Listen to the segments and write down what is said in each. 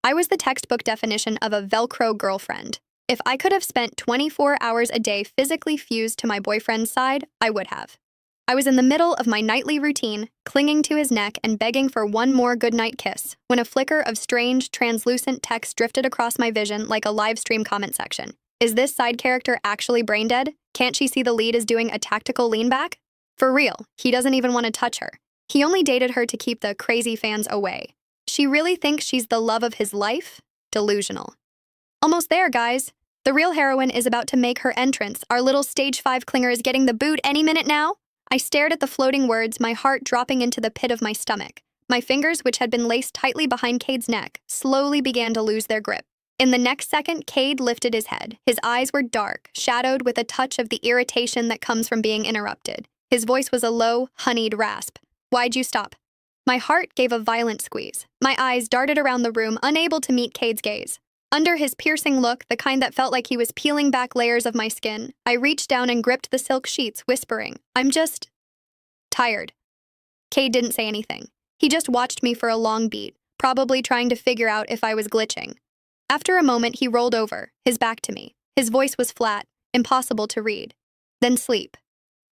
I was the textbook definition of a Velcro girlfriend. If I could have spent 24 hours a day physically fused to my boyfriend's side, I would have. I was in the middle of my nightly routine, clinging to his neck and begging for one more goodnight kiss, when a flicker of strange, translucent text drifted across my vision like a live stream comment section. Is this side character actually brain dead? Can't she see the lead is doing a tactical lean back? For real, he doesn't even want to touch her. He only dated her to keep the crazy fans away. She really thinks she's the love of his life? Delusional. Almost there, guys. The real heroine is about to make her entrance. Our little stage 5 clinger is getting the boot any minute now. I stared at the floating words, my heart dropping into the pit of my stomach. My fingers, which had been laced tightly behind Cade's neck, slowly began to lose their grip. In the next second, Cade lifted his head. His eyes were dark, shadowed with a touch of the irritation that comes from being interrupted. His voice was a low, honeyed rasp. Why'd you stop? My heart gave a violent squeeze. My eyes darted around the room, unable to meet Cade's gaze. Under his piercing look, the kind that felt like he was peeling back layers of my skin, I reached down and gripped the silk sheets, whispering, I'm just tired. Cade didn't say anything. He just watched me for a long beat, probably trying to figure out if I was glitching. After a moment, he rolled over, his back to me. His voice was flat, impossible to read. Then sleep.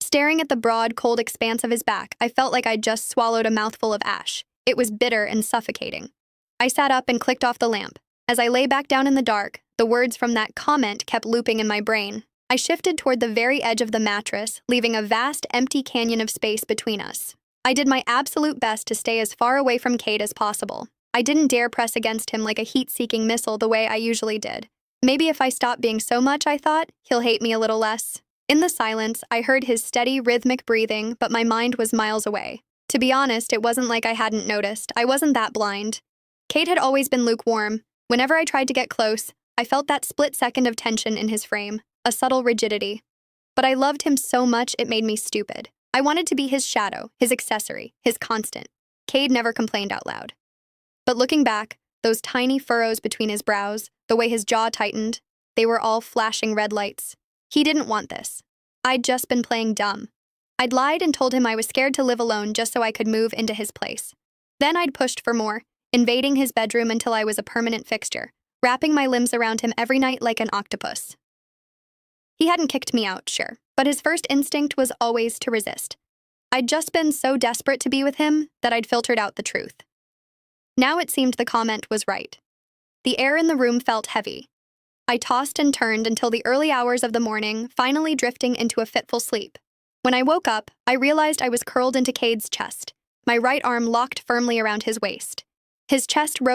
Staring at the broad, cold expanse of his back, I felt like I'd just swallowed a mouthful of ash. It was bitter and suffocating. I sat up and clicked off the lamp. As I lay back down in the dark, the words from that comment kept looping in my brain. I shifted toward the very edge of the mattress, leaving a vast, empty canyon of space between us. I did my absolute best to stay as far away from Cade as possible. I didn't dare press against him like a heat-seeking missile the way I usually did. Maybe if I stop being so much, I thought, he'll hate me a little less. In the silence, I heard his steady, rhythmic breathing, but my mind was miles away. To be honest, it wasn't like I hadn't noticed. I wasn't that blind. Cade had always been lukewarm. Whenever I tried to get close, I felt that split second of tension in his frame, a subtle rigidity. But I loved him so much it made me stupid. I wanted to be his shadow, his accessory, his constant. Cade never complained out loud. But looking back, those tiny furrows between his brows, the way his jaw tightened, they were all flashing red lights. He didn't want this. I'd just been playing dumb. I'd lied and told him I was scared to live alone just so I could move into his place. Then I'd pushed for more, invading his bedroom until I was a permanent fixture, wrapping my limbs around him every night like an octopus. He hadn't kicked me out, sure, but his first instinct was always to resist. I'd just been so desperate to be with him that I'd filtered out the truth. Now it seemed the comment was right. The air in the room felt heavy. I tossed and turned until the early hours of the morning, finally drifting into a fitful sleep. When I woke up, I realized I was curled into Cade's chest, my right arm locked firmly around his waist. His chest rose